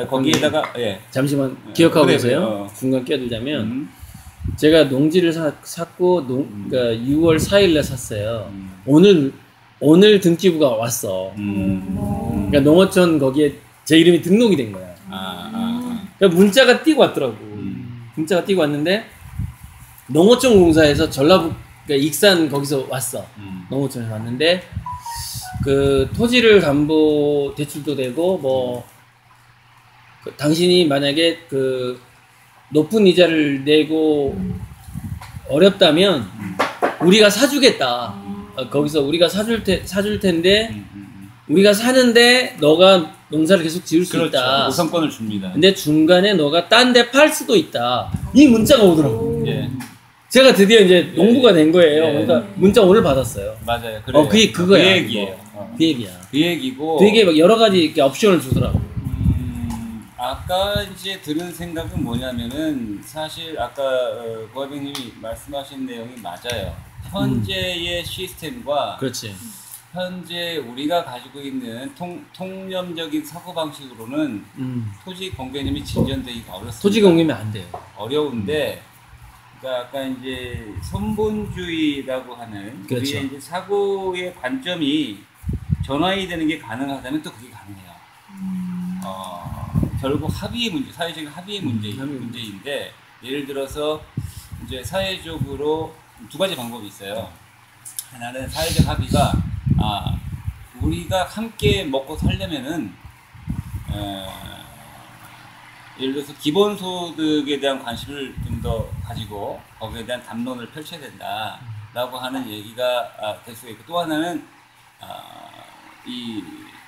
거기에다가 예. 잠시만 예, 기억하고 그래, 계세요. 중간 끼어들자면 제가 농지를 샀고 그러니까 6월 4일에 샀어요. 오늘 등기부가 왔어. 그러니까 농어촌 거기에 제 이름이 등록이 된 거야. 그러니까 문자가 띄고 왔더라고. 문자가 띄고 왔는데 농어촌 공사에서 전라북 그러니까 익산 거기서 왔어. 농어촌에서 왔는데 그 토지를 담보 대출도 되고 뭐 당신이 만약에 그 높은 이자를 내고 어렵다면 우리가 사주겠다. 거기서 우리가 사줄 텐데 우리가 사는데 너가 농사를 계속 지을 수 그렇죠. 있다. 우선권을 줍니다. 근데 중간에 너가 딴 데 팔 수도 있다. 이 문자가 오더라고. 예. 제가 드디어 이제 농부가 된 거예요. 예. 그러니까 문자 오늘 받았어요. 맞아요. 그래요. 그거야. 그 얘기예요. 그 얘기야. 그 얘기고. 되게 막 여러 가지 이렇게 옵션을 주더라고. 아까 이제 들은 생각은 뭐냐면은 사실 아까 고아백님이 말씀하신 내용이 맞아요. 현재의 시스템과 그렇지. 현재 우리가 가지고 있는 통념적인 사고방식으로는 토지 공개념이 진전되기가 어렵습니다. 토지 공개면 안 돼요. 어려운데 그러니까 아까 이제 선본주의라고 하는 그렇죠. 우리의 이제 사고의 관점이 전환이 되는 게 가능하다면 또 그게 가능해요. 결국 합의의 문제, 사회적인 합의의 문제인데 예를 들어서 이제 사회적으로 두 가지 방법이 있어요. 하나는 사회적 합의가 우리가 함께 먹고 살려면은 예를 들어서 기본소득에 대한 관심을 좀 더 가지고 거기에 대한 담론을 펼쳐야 된다라고 하는 얘기가 될 수가 있고 또 하나는 이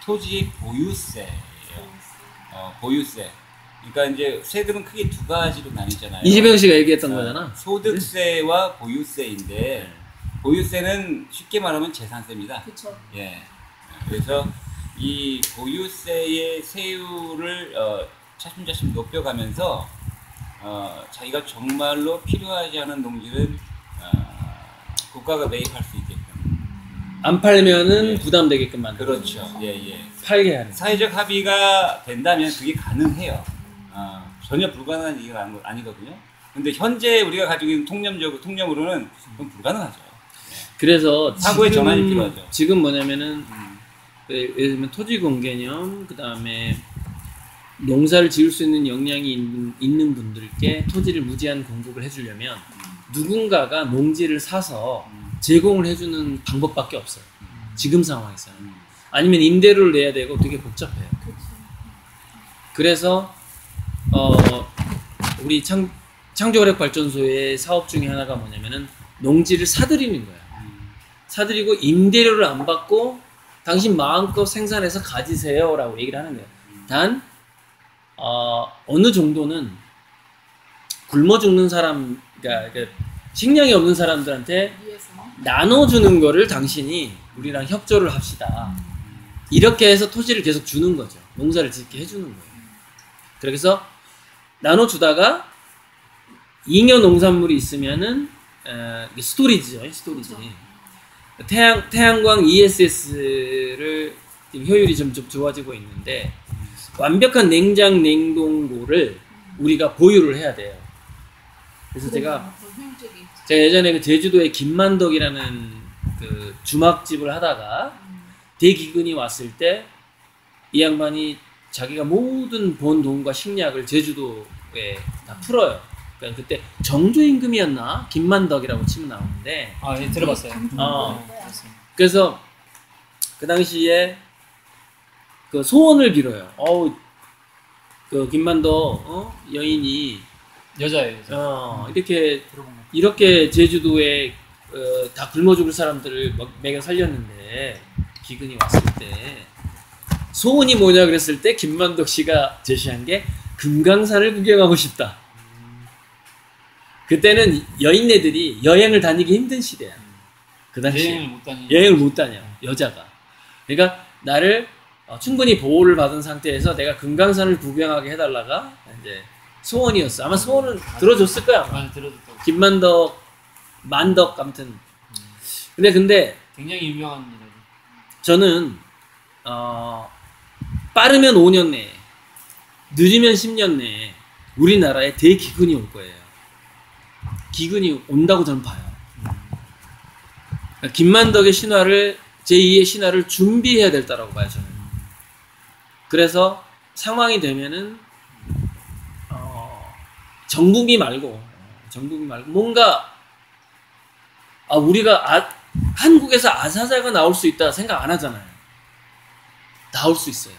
토지의 보유세예요. 보유세. 그러니까 이제 세금은 크게 두 가지로 나뉘잖아요. 이재명 씨가 얘기했던 거잖아. 소득세와 보유세인데 보유세는 쉽게 말하면 재산세입니다. 그렇죠. 예. 그래서 이 보유세의 세율을 차츰차츰 높여가면서 자기가 정말로 필요하지 않은 농지를 국가가 매입할 수 있게끔. 안 팔면은 부담되게끔 만들. 그렇죠. 예. 팔게 하는. 사회적 합의가 된다면 그게 가능해요. 전혀 불가능한 얘기가 아니거든요. 근데 현재 우리가 가지고 있는 통념으로는 그건 불가능하죠. 그래서 사고의 전환이 필요하죠. 지금 뭐냐면은 예를 들면 토지 공개념, 그 다음에 농사를 지을 수 있는 역량이 있는 분들께 토지를 무제한 공급을 해주려면 누군가가 농지를 사서 제공을 해주는 방법밖에 없어요. 지금 상황에서는. 아니면 임대료를 내야 되고 되게 복잡해요. 그래서 우리 창조화력발전소의 사업 중에 하나가 뭐냐면은 농지를 사들이는 거야. 사들이고 임대료를 안 받고 당신 마음껏 생산해서 가지세요 라고 얘기를 하는 거예요. 단 어느 정도는 굶어 죽는 사람, 그러니까 식량이 없는 사람들한테 나눠주는 거를 당신이 우리랑 협조를 합시다. 이렇게 해서 토지를 계속 주는 거죠. 농사를 짓게 해주는 거예요. 그래서 나눠주다가 잉여 농산물이 있으면은 스토리지죠. 스토리지. 태양광 ESS를 효율이 점점 좋아지고 있는데 완벽한 냉장 냉동고를 우리가 보유를 해야 돼요. 그래서 제가 예전에 그 제주도에 김만덕이라는 그 주막집을 하다가 대기근이 왔을 때 이 양반이 자기가 모든 번 돈과 식량을 제주도에 다 풀어요. 그러니까 그때 정조임금이었나? 김만덕이라고 치면 나오는데 예, 들어봤어요. 그래서 그 당시에 그 소원을 빌어요. 그 김만덕 여인이 여자예요. 이렇게 제주도에 다 굶어 죽을 사람들을 먹여 살렸는데 기근이 왔을 때 소원이 뭐냐 그랬을 때 김만덕 씨가 제시한 게 금강산을 구경하고 싶다. 그때는 여인네들이 여행을 다니기 힘든 시대야. 그 당시에 여행을 못 다녀 여자가. 그러니까 나를 충분히 보호를 받은 상태에서 내가 금강산을 구경하게 해달라가 이제 소원이었어. 아마 소원은 들어줬을 거야. 들어줬다고. 김만덕, 만덕 아무튼. 근데 굉장히 유명한 일이죠. 저는 빠르면 5년 내에 늦으면 10년 내에 우리나라에 대기근이 올 거예요. 기근이 온다고 저는 봐요. 그러니까 김만덕의 신화를 제2의 신화를 준비해야 될 때라고 봐요 저는. 그래서 상황이 되면은 정부미 말고 뭔가 우리가 한국에서 아사자가 나올 수 있다 생각 안 하잖아요. 나올 수 있어요.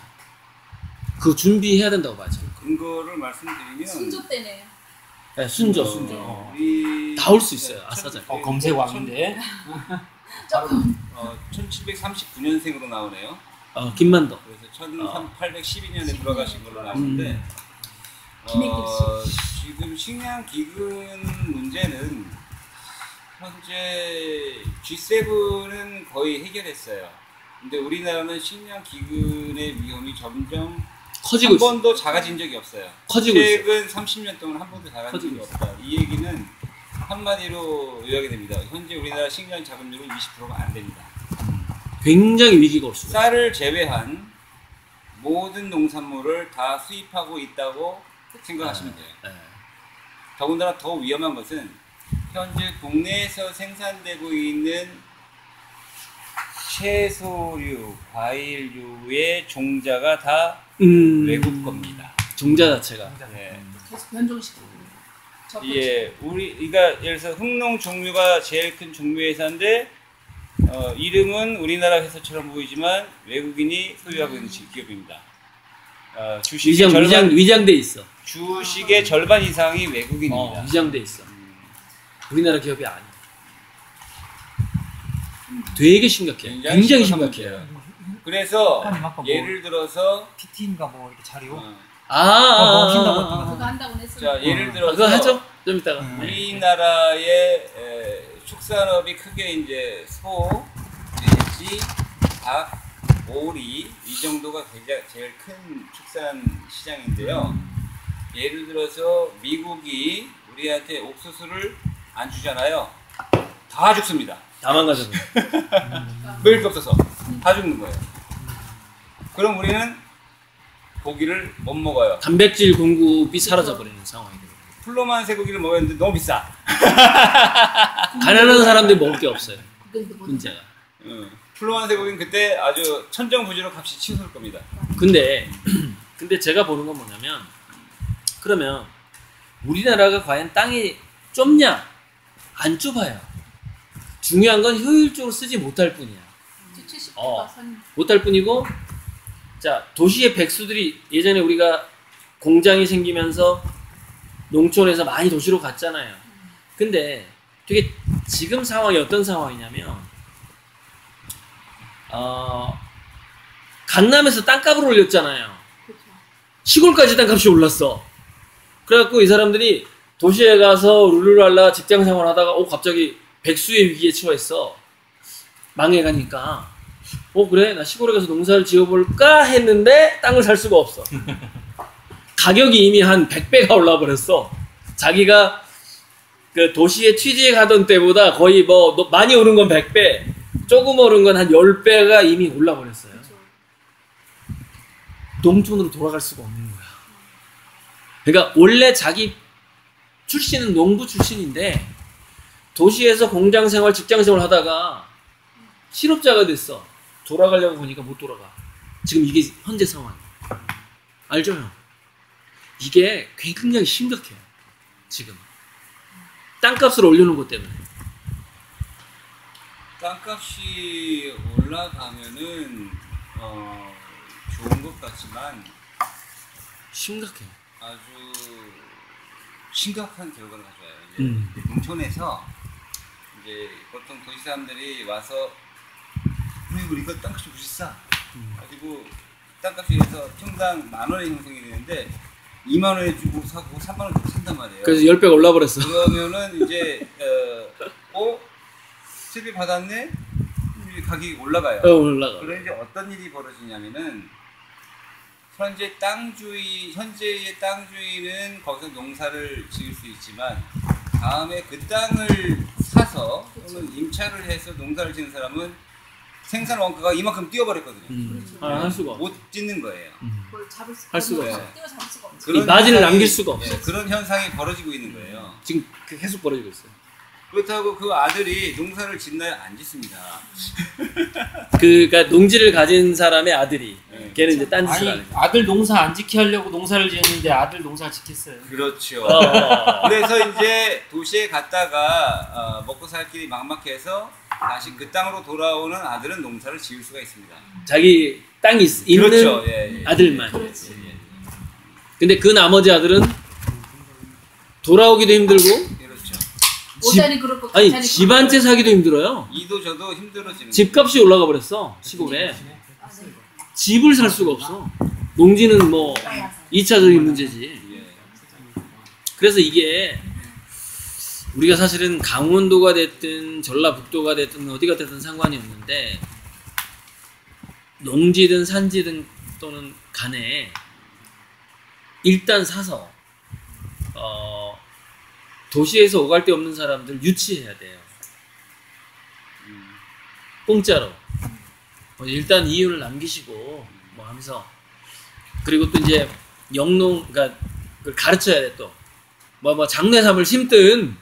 그거 준비해야 된다고 봐요 저는. 근거를 말씀드리면 순조 때네. 네, 순조. 우리 나올 수 있어요 아사자. 검색 왕인데. 조금 1739년생으로 나오네요. 김만덕. 그래서 1812년에 돌아가신 걸로 나오는데 지금 식량 기근 문제는 현재 G7은 거의 해결했어요. 근데 우리나라는 식량 기근의 위험이 점점 커지고 한 번도 작아진 적이 없어요. 커지고 최근 30년 동안 한 번도 작아진 적이 있어요. 없다. 이 얘기는 한마디로 요약이 됩니다. 현재 우리나라 식량 자급률은 20%가 안 됩니다. 굉장히 위기가 올 수가 있어요. 쌀을 제외한 모든 농산물을 다 수입하고 있다고 생각하시면 돼요. 네. 더군다나 더 위험한 것은 현재 국내에서 생산되고 있는 채소류, 과일류의 종자가 다 외국 겁니다. 종자 자체가. 네. 계속 변종시키고. 예, 그러니까 예를 들어서 흥농 종묘가 제일 큰 종묘 회사인데 이름은 우리나라 회사처럼 보이지만 외국인이 소유하고 있는 기업입니다. 주식의 위장돼 있어. 주식의 절반 이상이 외국인입니다. 위장돼 있어. 우리나라 기업이 아니야. 되게 심각해. 굉장히 심각해요. 그래서 아까 예를 들어서 PT인가 뭐 이렇게 자료 그거 먹힌다고 한다고 했어. 자 예를 들어서 그거 하죠? 좀 이따가. 우리나라의 축산업이 크게 이제 소, 돼지, 닭, 오리 이 정도가 제일 큰 축산 시장인데요. 예를 들어서 미국이 우리한테 옥수수를 안 주잖아요. 다 죽습니다. 다 망가져요. 먹을 게 없어서 다 죽는 거예요. 그럼 우리는 고기를 못 먹어요. 단백질 공급이 사라져버리는 상황이 돼요. 플로만 쇠고기를 먹었는데 너무 비싸. 가난한 사람들이 먹을 게 없어요. 문제가. 플로만 쇠고기는 그때 아주 천정부지로 값이 치솟을 겁니다. 근데 제가 보는 건 뭐냐면 그러면 우리나라가 과연 땅이 좁냐? 안 좁아요. 중요한 건 효율적으로 쓰지 못할 뿐이야. 70%가 산. 못할 뿐이고, 자, 도시의 백수들이 예전에 우리가 공장이 생기면서 농촌에서 많이 도시로 갔잖아요. 근데 되게 지금 상황이 어떤 상황이냐면, 강남에서 땅값을 올렸잖아요. 그렇죠. 시골까지 땅값이 올랐어. 그래갖고 이 사람들이 도시에 가서 룰루랄라 직장 생활 하다가 갑자기 백수의 위기에 처했어. 망해가니까 그래 나 시골에 가서 농사를 지어볼까 했는데 땅을 살 수가 없어. 가격이 이미 한 100배가 올라 버렸어. 자기가 그 도시에 취직에 가던 때보다 거의 많이 오른 건 100배, 조금 오른 건 한 10배가 이미 올라 버렸어요. 그렇죠. 농촌으로 돌아갈 수가 없는 거야. 그러니까 원래 자기 출신은 농부 출신인데 도시에서 공장 생활, 직장 생활 하다가 실업자가 됐어. 돌아가려고 보니까 못 돌아가. 지금 이게 현재 상황. 알죠, 형? 이게 굉장히 심각해요. 지금. 땅값을 올려놓은 것 때문에. 땅값이 올라가면은 좋은 것 같지만 심각해요. 아주 심각한 결과를 가져와요. 이제 농촌에서 이제 보통 도시 사람들이 와서 우리 이거 땅값이 무지 싸. 가지고 땅값이 해서 평당 10,000원에 형성이 되는데 20,000원에 주고 사고 30,000원 주고 산단 말이에요. 그래서 10배가 올라버렸어. 그러면은 이제 세배 받았네? 가격이 올라가요. 올라가. 그럼 이제 어떤 일이 벌어지냐면은 현재의 땅 주인은 거기서 농사를 지을 수 있지만 다음에 그 땅을 사서 또는 임차를 해서 농사를 지는 사람은 생산 원가가 이만큼 뛰어버렸거든요. 할 수가 없어. 못 짓는 거예요. 그걸 잡을 수, 할 수가 없어요. 뛰어 잡을 수가 없어. 그런 마진을 현상이- 남길 수가 없어. 예, 그런 현상이 벌어지고 있는 거예요. 지금 계속 벌어지고 있어요. 그렇다고 그 아들이 농사를 짓나요? 안 짓습니다. 그러니까 농지를 가진 사람의 아들이 네. 걔는 이제 딴 짓을 안 아니 해. 아들 농사 안 지게 하려고 농사를 지었는데 아들 농사 지켰어요. 그렇죠. 어. 그래서 이제 도시에 갔다가 먹고 살 길이 막막해서 다시 그 땅으로 돌아오는 아들은 농사를 지을 수가 있습니다. 자기 땅이 있는 그렇죠. 예, 예. 아들만. 그렇지. 예, 예. 근데 그 나머지 아들은 돌아오기도 힘들고 그렇죠. 오자니 그렇고 아니 가자니 집 한 채 사기도 힘들어요. 이도 저도 힘들어지는 집값이 올라가 버렸어 시골에. 그렇고. 아, 네. 집을 살 수가 없어. 농지는 뭐 2차적인 문제지. 예. 그래서 이게 우리가 사실은 강원도가 됐든 전라북도가 됐든 어디가 됐든 상관이 없는데 농지든 산지든 또는 간에 일단 사서 도시에서 오갈 데 없는 사람들 유치해야 돼요. 공짜로. 일단 이윤을 남기시고 뭐 하면서 그리고 또 이제 영농 그러니까 그걸 가르쳐야 돼 또. 뭐 장례삼을 심든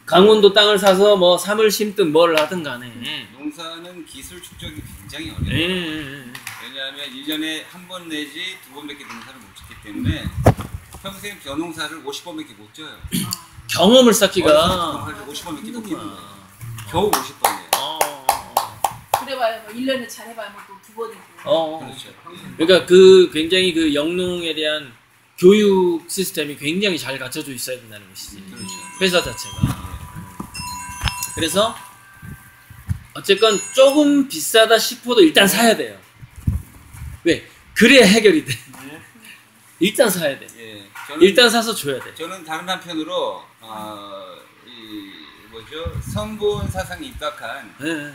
강원도 땅을 사서 뭐 삼을 심든 뭘 하든 간에. 농사는 기술 축적이 굉장히 어려워요. 왜냐하면 1년에 한 번 내지 두 번밖에 농사를 못 짓기 때문에 평생 벼농사를 50번밖에 못 져요. 경험을 쌓기가 50번밖에 못 키는 거예요. 겨우 50번이에요. 그래봐야 뭐 1년에 잘해봐야 뭐 또 2번이고. 그렇죠. 그러니까 그 굉장히 그 영농에 대한 교육 시스템이 굉장히 잘 갖춰져 있어야 된다는 것이지. 그렇죠. 회사 자체가. 그래서 어쨌건 조금 비싸다 싶어도 일단 사야 돼요. 왜? 그래야 해결이 돼. 일단 사야 돼. 예, 저는 일단 사서 줘야 돼. 저는 다른 한편으로 이 뭐죠 선본 사상에 입각한 네.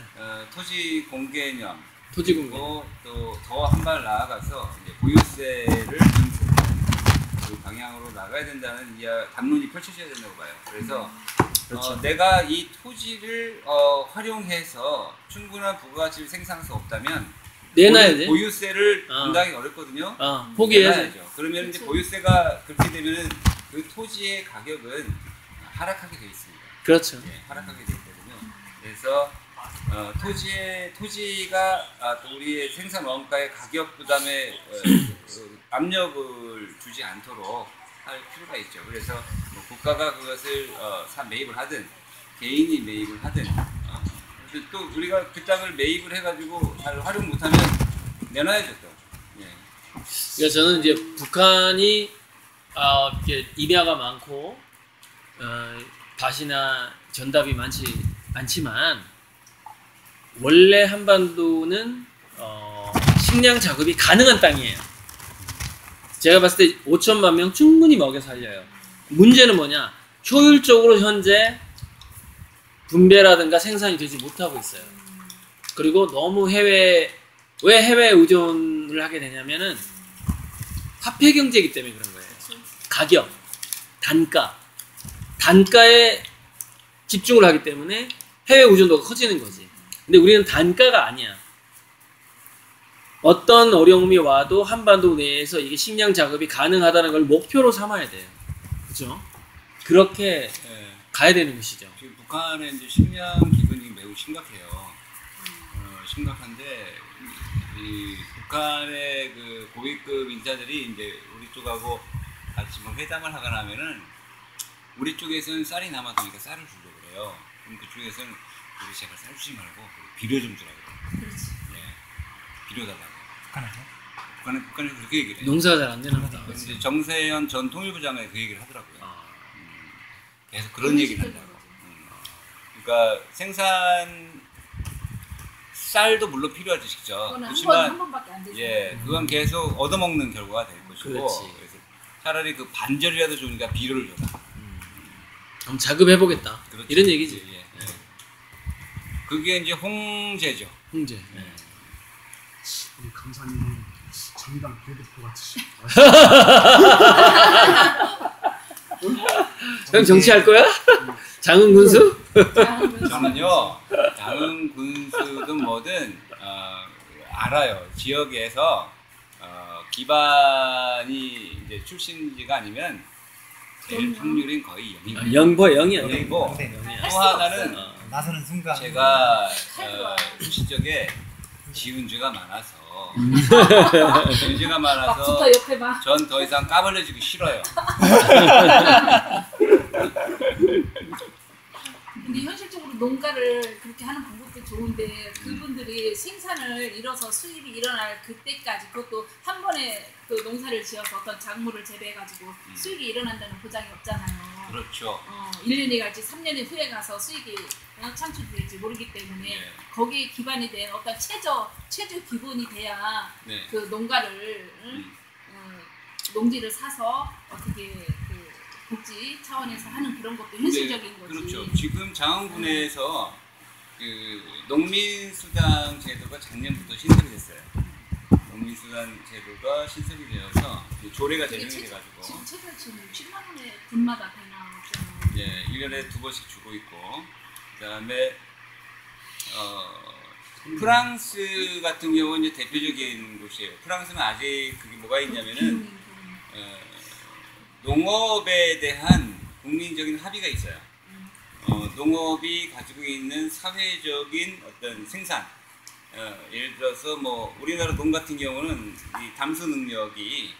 토지 공개념 토지공개. 그리고 또 더 한 발 나아가서 이제 보유세를 인수하는 그 방향으로 나가야 된다는 담론이 펼쳐져야 된다고 봐요. 그래서 그렇죠. 내가 이 토지를 활용해서 충분한 부가가치를 생산할 수 없다면 내놔야 돼. 보유세를 분담하기 어렵거든요. 포기해야지. 내놔야죠. 그러면 이제 보유세가 그렇게 되면은 그 토지의 가격은 하락하게 돼 있습니다. 그렇죠. 예, 하락하게 돼 있거든요. 그래서 토지가 또 우리의 생산 원가의 가격 부담에 압력을 주지 않도록 할 필요가 있죠. 그래서 뭐 국가가 그것을 매입을 하든 개인이 매입을 하든 또 우리가 그 땅을 매입을 해가지고 잘 활용 못하면 내놔야죠 또. 예. 그러니까 저는 이제 북한이 이렇게 임야가 많고 밭이나 전답이 많지만 원래 한반도는 식량 작업이 가능한 땅이에요. 제가 봤을 때 5천만 명 충분히 먹여 살려요. 문제는 뭐냐? 효율적으로 현재 분배라든가 생산이 되지 못하고 있어요. 그리고 너무 왜 해외 의존을 하게 되냐면은 화폐 경제이기 때문에 그런 거예요. 가격, 단가에 집중을 하기 때문에 해외 의존도가 커지는 거지. 근데 우리는 단가가 아니야. 어떤 어려움이 와도 한반도 내에서 이게 식량 작업이 가능하다는 걸 목표로 삼아야 돼요. 그죠? 그렇게 예. 가야 되는 것이죠. 지금 북한의 이제 식량 기근이 매우 심각해요. 심각한데 이 북한의 그 고위급 인사들이 이제 우리 쪽하고 같이 뭐 회담을 하거나 하면은 우리 쪽에서는 쌀이 남아도니까 쌀을 주려고 그래요. 그럼 그쪽에서는 우리 제발 쌀 주지 말고 비료 좀 주라고 그래요. 그렇지. 예, 비료 달라고. 북한에서? 북한에서 그렇게 얘기를 해요. 농사가 잘 안 되나 보다. 이제 정세현 전 통일부 장관이 그 얘기를 하더라고요. 아, 계속 그런 얘기를 한다고. 그러니까 생산 쌀도 물론 필요하죠, 직접. 그거는 그렇지만 한 번밖에 안 되죠. 예, 그건 계속 얻어먹는 결과가 될 것이고. 그렇지. 그래서 차라리 그 반절이라도 좋으니까 비료를 줘라. 한번 자급해보겠다. 그렇죠. 이런 얘기지. 예, 예. 그게 이제 홍제죠. 홍제. 예. 우리 강사님은 정의당 배대표 같으시. 형 정치할 거야? 장흥 군수? 저는요, 장흥 군수든 뭐든 알아요. 지역에서 기반이 이제 출신지가 아니면 될 확률은 거의 0이고 영보 영이야. 그리고 영이야. 또 하나는 나서는 순간 제가 일시적에 지은 죄가 많아서 지은 죄가 막 많아서 붙어 옆에 막. 전 더 이상 까발려지기 싫어요. 근데 현실적으로 농가를 그렇게 하는 방법도 좋은데 그분들이 생산을 이뤄서 수입이 일어날 그때까지 그것도 한 번에 그 농사를 지어서 어떤 작물을 재배해가지고 수익이 일어난다는 보장이 없잖아요. 그렇죠. 1년이 갈지 3년이 후에 가서 수익이 창출될지 모르기 때문에 네. 거기에 기반이 된 어떤 최저 기본이 돼야 네. 그 농가를 농지를 사서 어떻게 그 복지 차원에서 하는 그런 것도 현실적인 거지. 그렇죠. 지금 장흥군에서 그 농민수당 제도가 작년부터 신설이 됐어요. 농민수당 제도가 신설이 되어서 조례가 제정이 돼가지고 지금 최저치는 10만 원에 분마다 다 나오잖아요. 예, 1년에 2번씩 주고 있고 그다음에 프랑스 같은 경우는 이제 대표적인 곳이에요. 프랑스는 아직 그게 뭐가 있냐면은 농업에 대한 국민적인 합의가 있어요. 농업이 가지고 있는 사회적인 어떤 생산, 예를 들어서 뭐 우리나라 농 같은 경우는 이 담수 능력이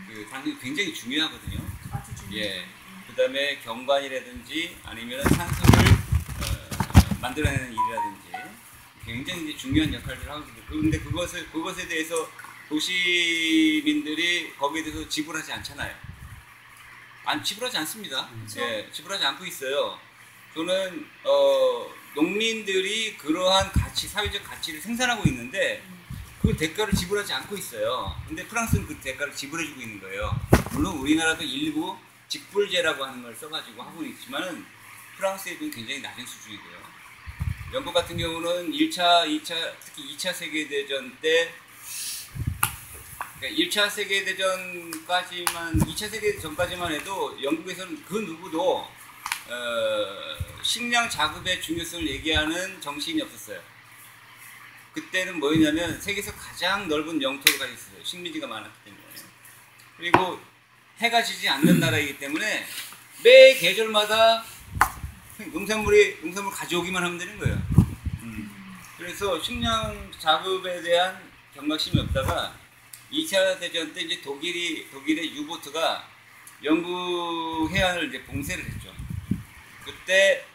그 당연히 굉장히 중요하거든요. 아주 중요해요. 예. 그다음에 경관이라든지 아니면 산소를 만들어내는 일이라든지 굉장히 이제 중요한 역할을 하고 있는데 그런데 그것에 대해서 도시민들이 거기에 대해서 지불하지 않잖아요. 지불하지 않습니다. 예, 지불하지 않고 있어요. 저는 농민들이 그러한 가치, 사회적 가치를 생산하고 있는데 그 대가를 지불하지 않고 있어요. 근데 프랑스는 그 대가를 지불해주고 있는 거예요. 물론 우리나라도 일부 직불제라고 하는 걸 써가지고 하고 있지만은 프랑스의 돈 굉장히 낮은 수준이고요. 영국 같은 경우는 1차, 2차, 특히 2차 세계대전 때 그러니까 1차 세계대전까지만, 2차 세계대전까지만 해도 영국에서는 그 누구도 식량 자급의 중요성을 얘기하는 정치인이 없었어요. 그때는 뭐였냐면 세계에서 가장 넓은 영토를 가지고 있어요. 식민지가 많았기 때문에. 그리고 해가 지지 않는 나라이기 때문에 매 계절마다 농산물 가져오기만 하면 되는 거예요. 그래서 식량 자급에 대한 경각심이 없다가 2차 대전 때 이제 독일의 유보트가 영국 해안을 이제 봉쇄를 했죠. 그때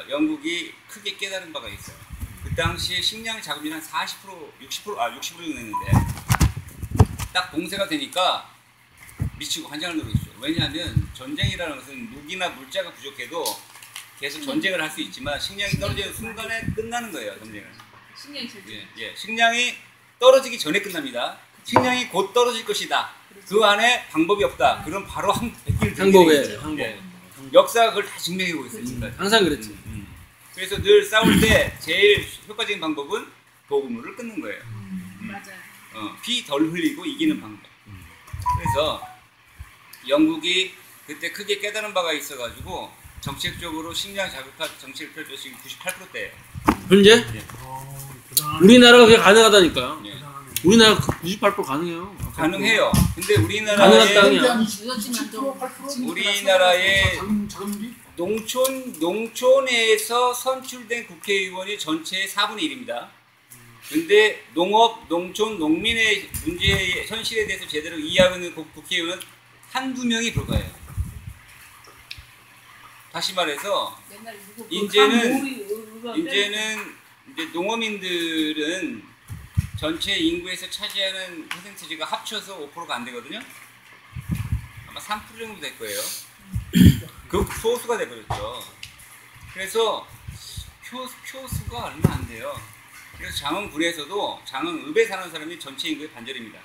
영국이 크게 깨달은 바가 있어요. 그 당시에 식량 자급이 한 40%, 60% 정도 됐는데 딱 봉쇄가 되니까 미치고 환장을 누고 있죠. 왜냐하면 전쟁이라는 것은 무기나 물자가 부족해도 계속 전쟁을 할 수 있지만 식량이 떨어지는 순간에 끝나는 거예요. 전쟁은. 식량이 제일 예, 식량이 떨어지기 전에 끝납니다. 식량이 곧 떨어질 것이다. 그 안에 방법이 없다. 그럼 바로 항복에 역사가 그걸 다 증명하고 있어요. 지금까지. 항상 그랬지. 그래서 늘 싸울 때 제일 효과적인 방법은 보급물을 끊는 거예요. 맞아요. 피 덜 흘리고 이기는 방법. 그래서 영국이 그때 크게 깨달은 바가 있어가지고 정책적으로 식량 자급화 정책을 펼쳐 지금 98%대예요. 현재? 대단하네. 우리나라가 그게 가능하다니까요. 예. 우리나라 98% 가능해요. 가능해요. 근데 가능한 땅이야. 우리나라의 자금비? 농촌에서 선출된 국회의원이 전체의 4분의 1입니다. 근데 농업, 농촌, 농민의 문제, 현실에 대해서 제대로 이해하고 있는 국회의원은 한두 명이 불과해요. 다시 말해서 이제는 이제 농어민들은 전체 인구에서 차지하는 퍼센티지가 합쳐서 5%가 안 되거든요. 아마 3% 정도 될 거예요. 그 소수가 돼버렸죠. 그래서 표수가 얼마 안 돼요. 그래서 장흥군에서도 장흥읍에 사는 사람이 전체 인구의 반절입니다.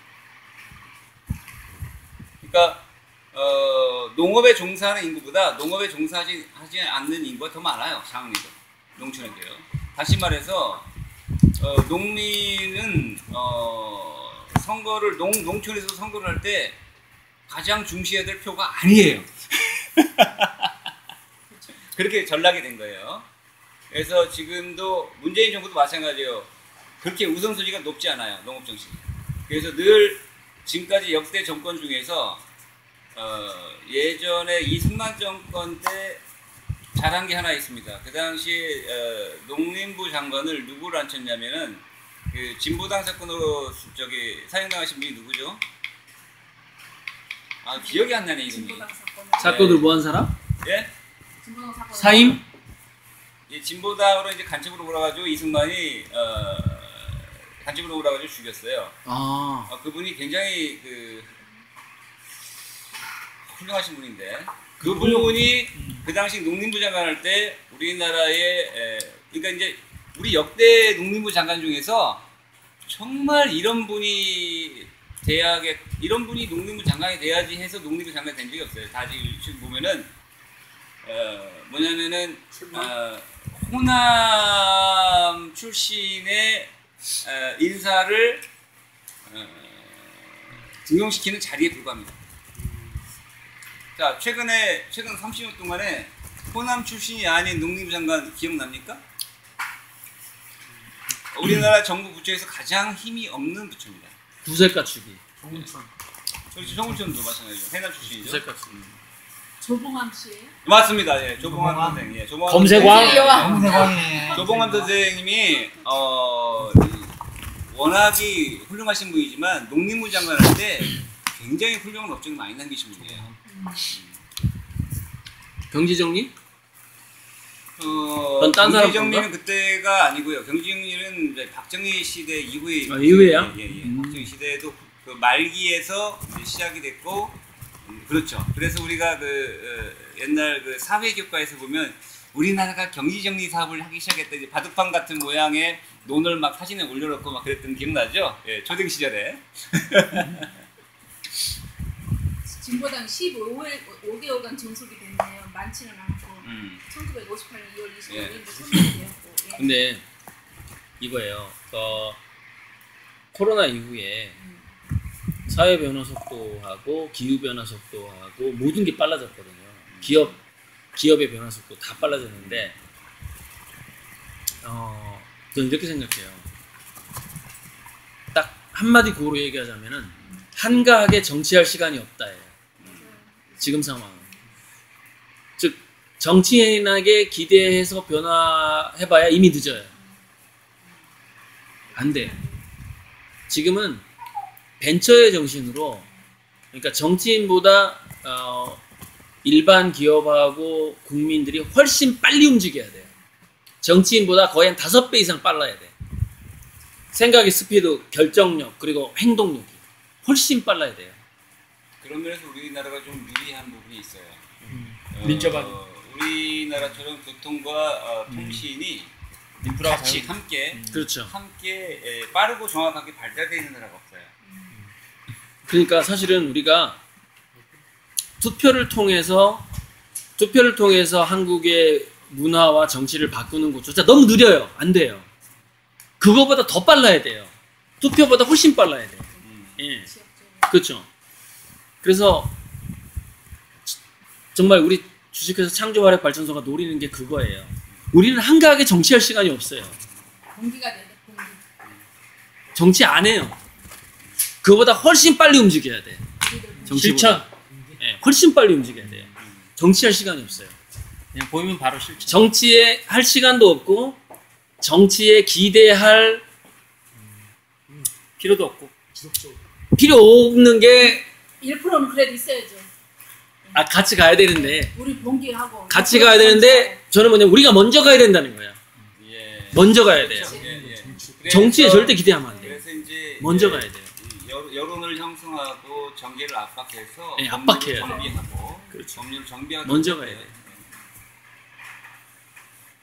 그러니까 농업에 종사하는 인구보다 농업에 종사하지 않는 인구가 더 많아요. 장흥에도, 농촌에도요. 다시 말해서 농민은 선거를 농촌에서 선거를 할 때 가장 중시해야 될 표가 아니에요. 그렇게 전락이 된 거예요. 그래서 지금도 문재인 정부도 마찬가지예요. 그렇게 우선순위가 높지 않아요. 농업 정책이. 그래서 늘 지금까지 역대 정권 중에서 예전에 이승만 정권 때 잘한 게 하나 있습니다. 그 당시 농림부 장관을 누구를 앉혔냐면은 그 진보당 사건으로 사형당하신 분이 누구죠? 아 기억이 안 나네 이름이. 진보당 사건. 사건을 뭐한 사람? 예? 진보당 사건. 사임? 예, 진보당으로 이제 간첩으로 몰아가지고 이승만이 간첩으로 몰아가지고 죽였어요. 그분이 굉장히 훌륭하신 분인데 그 분이 그 당시 농림부 장관 할 때 우리나라의 그러니까 이제 우리 역대 농림부 장관 중에서 정말 이런 분이 농림부 장관이 돼야지 해서 농림부 장관이 된 적이 없어요. 다 지금 보면은 뭐냐면은 호남 출신의 인사를 등용시키는 자리에 불과합니다. 자, 최근 30년 동안에 호남 출신이 아닌 농림부 장관 기억납니까? 우리나라 정부 부처에서 가장 힘이 없는 부처입니다. 구색 갖추기. 정운천. 그렇지, 정운천도 마찬가지죠. 해남 출신이죠. 구색 갖추기. 조봉암 씨예요? 맞습니다. 예, 조봉암 선생. 예, 조봉암 검색왕. 선생. 조봉암 선생님이 워낙이 훌륭하신 분이지만 농림부 장관 할 때 굉장히 훌륭한 업적을 많이 남기신 분이에요. 경제정리? 딴 사람 경제정리는 그때가 아니고요. 경제정리는 이제 박정희 시대 이후에 이후에야? 예. 박정희 시대에도 그 말기에서 이제 시작이 됐고 그렇죠. 그래서 우리가 옛날 그 사회 교과에서 보면 우리나라가 경제정리 사업을 하기 시작했다. 이제 바둑판 같은 모양의 논을 막 사진에 올려놓고 막 그랬던 기억나죠? 예, 초등 시절에. 진보당 15개월간 전속이 됐네요. 많지는 않고 1958년 2월 25일인데 선출이 되었고. 예. 근데 이거예요. 코로나 이후에 사회 변화 속도하고 기후 변화 속도하고 모든 게 빨라졌거든요. 기업의 변화 속도 다 빨라졌는데 저는 이렇게 생각해요. 딱 한마디 구호로 얘기하자면은 한가하게 정치할 시간이 없다예요. 지금 상황은. 즉 정치인에게 기대해서 변화해봐야 이미 늦어요. 안 돼. 지금은 벤처의 정신으로, 그러니까 정치인보다 일반 기업하고 국민들이 훨씬 빨리 움직여야 돼요. 정치인보다 거의 한 5배 이상 빨라야 돼. 생각의 스피드, 결정력, 그리고 행동력이 훨씬 빨라야 돼요. 그런 면에서 우리나라가 좀 유리한 부분이 있어요. 민첩하게. 우리나라처럼 교통과 통신이 인프라가 같이 함께 그렇죠. 함께 빠르고 정확하게 발달되어 있는 나라가 없어요. 그러니까 사실은 우리가 투표를 통해서 한국의 문화와 정치를 바꾸는 것조차 너무 느려요. 안 돼요. 그거보다 더 빨라야 돼요. 투표보다 훨씬 빨라야 돼요. 예. 그렇죠. 그래서 정말 우리 주식회사 창조화력발전소가 노리는 게 그거예요. 우리는 한가하게 정치할 시간이 없어요. 공기가 되네. 공기. 정치 안 해요. 그거보다 훨씬 빨리 움직여야 돼. 실천. 예, 훨씬 빨리 움직여야 돼요. 정치할 시간이 없어요. 그냥 보이면 바로 실천. 정치에 할 시간도 없고 정치에 기대할 필요도 없고. 지속적으로. 필요 없는 게 1%는 그래도 있어야죠. 같이 가야 되는데 우리 봉기하고 같이 가야 되는데 저는 뭐냐면 우리가 먼저 가야 된다는 거야. 예. 먼저 가야 돼요. 정치에 절대 기대하면 안 돼요. 그래서 이제 먼저 가야 돼요. 여론을 형성하고 정계를 압박해서 네, 압박해야 법률을 정비하고 그렇죠. 법률을 정비하고 먼저 가야 돼요.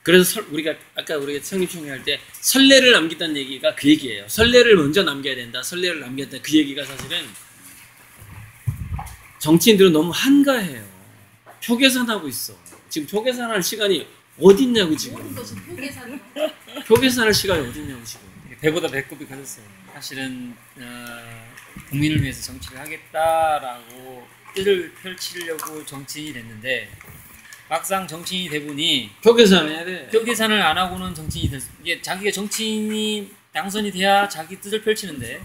그래서 우리가 아까 창립총회 할 때 선례를 남긴다는 얘기가 그 얘기예요. 선례를 먼저 남겨야 된다. 선례를 남겨야 된다. 그 얘기가 사실은 정치인들은 너무 한가해요. 표 계산하고 있어. 지금 표 계산할 시간이 어디 있냐고 지금. 모든 것이 표계산으로. 표 계산할 시간이 어디 있냐고 지금. 배보다 배꼽이 커졌어요. 사실은 국민을 위해서 정치를 하겠다라고 뜻을 펼치려고 정치인이 됐는데 막상 정치인이 돼보니 표 계산해야 돼. 표 계산을 안 하고는 정치인이 이게 자기가 정치인이 당선이 돼야 자기 뜻을 펼치는데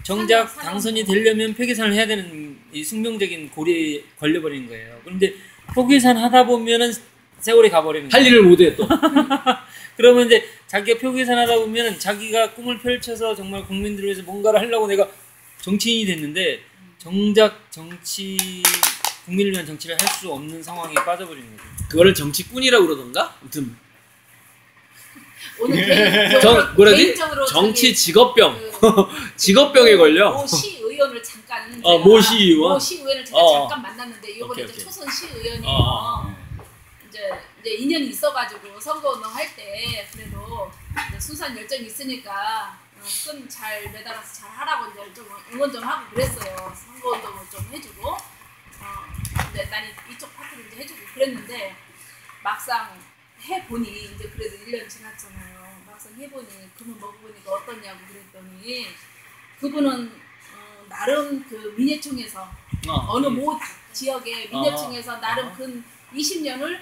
정작 사냥. 당선이 되려면 표계산을 해야 되는 이 숙명적인 고리에 걸려버리는 거예요. 그런데 표계산 하다 보면은 세월이 가버리는 거예요. 할 일을 못해 또. 그러면 이제 자기가 표계산 하다 보면 자기가 꿈을 펼쳐서 정말 국민들을 위해서 뭔가를 하려고 내가 정치인이 됐는데 정작 국민을 위한 정치를 할 수 없는 상황에 빠져버리는 거죠. 그거를 정치꾼이라고 그러던가? 아무튼 오늘 뭐라지? 개인적으로 정치 저기 직업병. 그 직업병에 걸려. 모 시의원을 잠깐 모 시의원? 모 시의원을 제가 잠깐 만났는데 이번에 오케이, 이제 오케이. 초선 시의원이에요. 이제 인연이 있어가지고 선거운동 할 때 그래도 이제 순수한 열정이 있으니까 끈 잘 매달아서 잘 하라고 이제 좀 응원 좀 하고 그랬어요. 선거운동을 좀 해주고 근데 난 이쪽 파트를 이제 해주고 그랬는데 막상 해보니 이제 그래도 1년 지났잖아요. 막상 해보니 그분 먹어보니까 어떠냐고 그랬더니 그분은 나름 그 민예총에서 어느 모 지역의 민예총에서 나름 근 20년을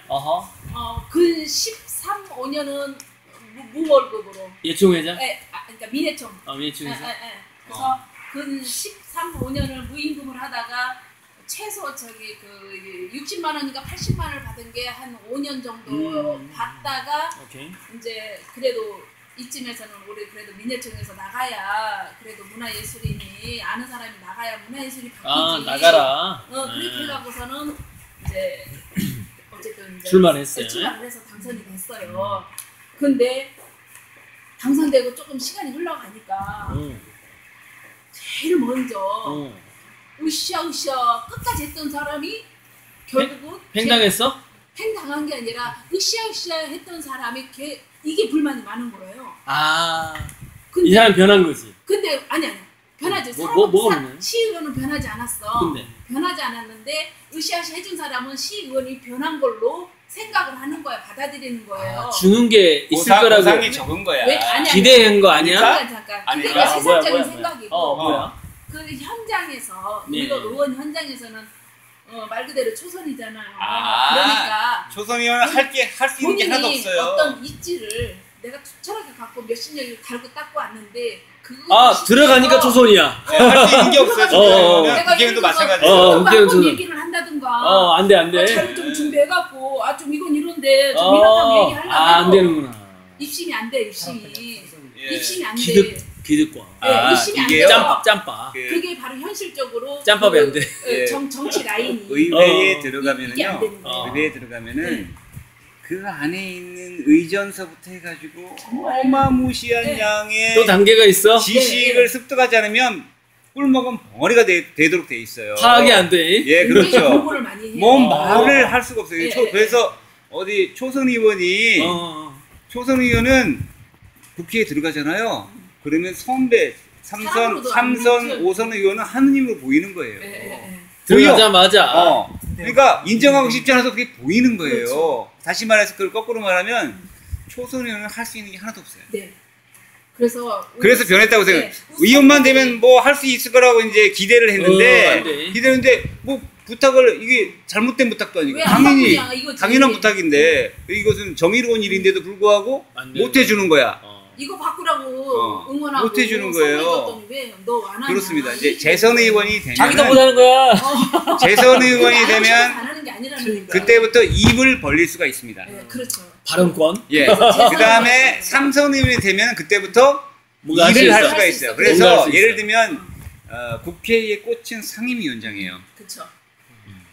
근 13, 5년은 무월급으로 예총회장? 그러니까 민예총. 민예총에서. 그래서 근 13, 5년을 무임금을 하다가 최소 저기 그 60만 원인가 80만 원을 받은 게 한 5년 정도 받다가 오케이. 이제 그래도 이쯤에서는 우리 그래도 민예총에서 나가야 그래도 문화예술인이 아는 사람이 나가야 문화예술이 바뀌지. 나가라. 그렇게 해가고서는 이제 어쨌든 이제 출마했어요. 출마를 해서 당선이 됐어요. 근데 당선되고 조금 시간이 흘러가니까 제일 먼저 으쌰으쌰 끝까지 했던 사람이 결국은 팽당했어? 팽당한 게 아니라 으쌰으쌰 했던 사람이 이게 불만이 많은 거예요. 근데, 이 사람 변한 거지. 근데 아니 변하지. 뭐가 변해? 시의원은 변하지 않았어. 근데 변하지 않았는데 으쌰으쌰 해준 사람은 시의원이 변한 걸로 생각을 하는 거야. 받아들이는 거예요. 주는 게 있을 거라고 보상이 적은 거야. 왜? 아니, 기대한 거 아니야? 잠깐. 아니, 기대가 세상적인 뭐야. 생각이고 뭐야? 그 현장에서 네. 우리가 의원 현장에서는 말 그대로 초선이잖아요. 아, 그러니까 초선이면 할 수 있는 게 하나도 본인이 없어요. 어떤 이치를 내가 철학에 갖고 몇십 년을 갈고 닦고 왔는데 그거 들어가니까 초선이야. 할 수 있는 게 없어요. 내가 국회의원도 예를 들어서 마찬가지예요. 국회의원 한번 초선. 얘기를 한다든가 안 돼. 자료 좀 준비해갖고 좀 이건 이런데 좀 이렇다고 얘기하려면 안 되는구나. 입심이 안 돼. 입심이 예. 입심이 안 돼. 기득권. 네, 입심이 안 이게요? 돼요. 짬밥. 그게 바로 현실적으로 짬밥이 안 돼. 예. 정치 라인이 의회에 이게 안 들어가면은요. 되는 거예요. 의회에 들어가면은 그 안에 있는 의전서부터 해가지고 어마무시한 양의 또 단계가 있어? 지식을 습득하지 않으면 꿀먹은 벙어리가 되도록 돼 있어요. 파악이 안 돼. 예, 굉장히 그렇죠. 공부를 많이 해요. 뭔 말을 할 수가 없어요. 예, 그래서 어디 초선 의원이 초선 의원은 국회에 들어가잖아요. 그러면 선배, 사람으로도 3선, 안 3선, 믿죠. 5선 의원은 하느님으로 보이는 거예요. 들어가자마자. 그러니까 인정하고 싶지 않아서 그게 보이는 거예요. 그렇죠. 다시 말해서 그걸 거꾸로 말하면 초선 의원은 할 수 있는 게 하나도 없어요. 네. 그래서 변했다고 생각해요. 네. 의원만 되면 뭐 할 수 있을 거라고 이제 기대를 안 했는데 돼. 기대했는데 뭐 부탁을 이게 잘못된 부탁도 아니고 왜 당연히 안 바꾸냐, 이거지. 당연한 부탁인데 이것은 정의로운 일인데도 불구하고 안 돼. 못 해주는 거야. 이거 바꾸라고 응원하고 못 해주는 거예요. 선물해줬더니 왜 너 안 하냐. 그렇습니다. 이제 재선 의원이 자기도 되면 못하는 거야. 재선 의원이 안 되면 하는 게 아니라는 거예요. 그때부터 입을 벌릴 수가 있습니다. 네, 그렇죠. 발언권. 예. 재선 그 다음에 의원이 삼선 의원이 되면 그때부터 뭔가 할수 일을 할 있어. 수가 할수 있어요. 있어. 뭔가 할 그래서 수 예를 있어. 들면 국회에 꽂힌 상임위원장이에요. 그렇죠.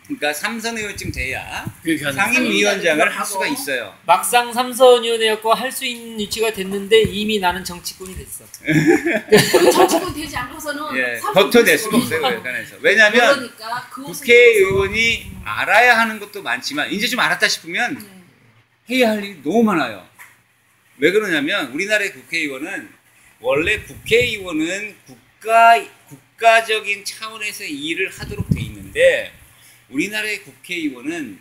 그러니까 삼선 의원쯤 돼야 그렇게 하는 상임위원장을 할 하고. 수가 있어요. 막상 삼선위원회였고 할 수 있는 위치가 됐는데 이미 나는 정치꾼이 됐어. 그 정치권 되지 않고서는 예, 삼선 버텨낼 될 수가 없어요. 없고. 외관에서. 왜냐하면 그러니까 그 옷을 국회의원이 알아야 하는 것도 많지만 이제 좀 알았다 싶으면 입어서, 해야 할 일이 너무 많아요. 왜 그러냐면 우리나라의 국회의원은 원래 국회의원은 국가적인 차원에서 일을 하도록 돼 있는데 우리나라의 국회의원은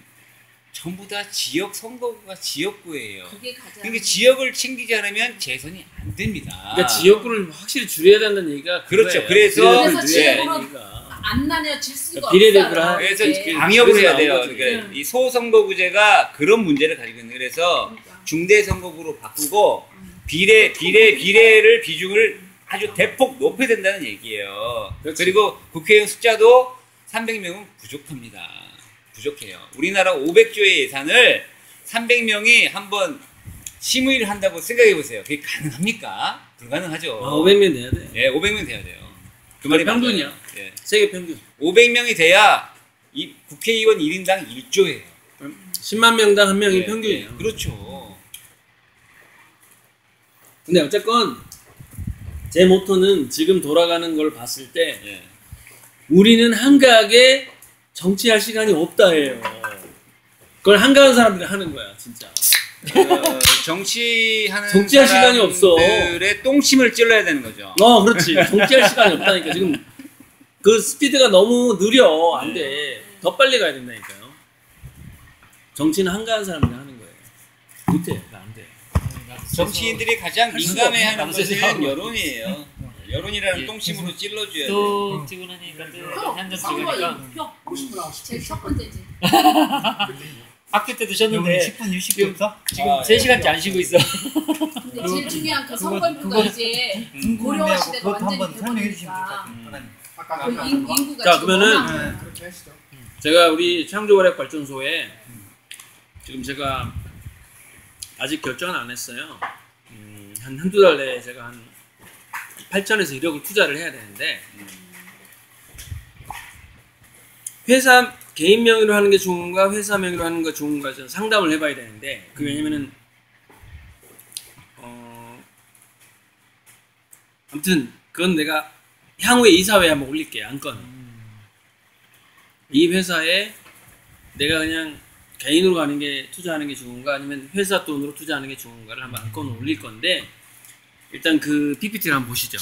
전부 다 지역 선거구가 지역구예요. 그게 가장 그러니까 지역을 챙기지 않으면 재선이 안 됩니다. 그러니까 지역구를 확실히 줄여야 된다는 얘기가 그렇죠. 그거예요. 그래서 그래서 예. 지역구는 안 나냐 질 수가 비례대표를 없어요. 하는 그래서 이게. 방역을 그래서 해야 나온 돼요. 거지. 그러니까 이 소선거구제가 그런 문제를 가지고 있는 거예요. 그래서 그러니까. 중대선거구로 바꾸고 비례를 비중을 아주 대폭 높여야 된다는 얘기예요. 그렇지. 그리고 국회의원 숫자도 300명은 부족합니다. 부족해요. 우리나라 500조의 예산을 300명이 한번 심의를 한다고 생각해 보세요. 그게 가능합니까? 불가능하죠. 500명 돼야 돼. 예, 500명 돼야 돼요. 그 말이 평균이야. 맞아요. 예. 세계 평균. 500명이 돼야 이 국회의원 1인당 1조예요. 10만 명당 한 명이 평균이에요. 그렇죠. 근데 어쨌건 제 모토는 지금 돌아가는 걸 봤을 때 예. 우리는 한가하게 정치할 시간이 없다예요. 그걸 한가한 사람들이 하는 거야, 진짜. 정치하는 정치할 시간이 없어. 사람들의 똥침을 찔러야 되는 거죠. 그렇지. 정치할 시간이 없다니까. 지금 그 스피드가 너무 느려. 안 돼. 더 빨리 가야 된다니까요. 정치는 한가한 사람들이 하는 거예요. 못해. 안 돼. 정치인들이 가장 민감해하는 남세서 것은 여론이에요. 여론이라는 똥침으로 찔러줘야 돼. 또 찍으니까 한잔 선거 찍으니까 표 50분 하고 제일 첫 번째지. 학교 때 드셨는데 10분 휴식이 없어? 지금 아, 3시간째 안 쉬고 있어. 근데 제일 중요한 그 선거표가 이제 고령화 시대가 그것도 완전히 한번 설명해 주시면 돼버리니까 될것 그 인구가 자, 지금 그러면은 워낙 네, 그렇게 하시죠. 제가 우리 창조화력발전소에 지금 제가 아직 결정은 안 했어요. 한두 달 내에 제가 한 8천에서 1억을 투자를 해야 되는데 회사 개인 명의로 하는 게 좋은가 회사 명의로 하는 게 좋은가 좀 상담을 해봐야 되는데 그 왜냐면은 아무튼 그건 내가 향후에 이사회에 한번 올릴게요. 안건은 이 회사에 내가 그냥 개인으로 가는 게 투자하는 게 좋은가 아니면 회사 돈으로 투자하는 게 좋은가를 한번 안건을 올릴 건데 일단 그 PPT를 한번 보시죠.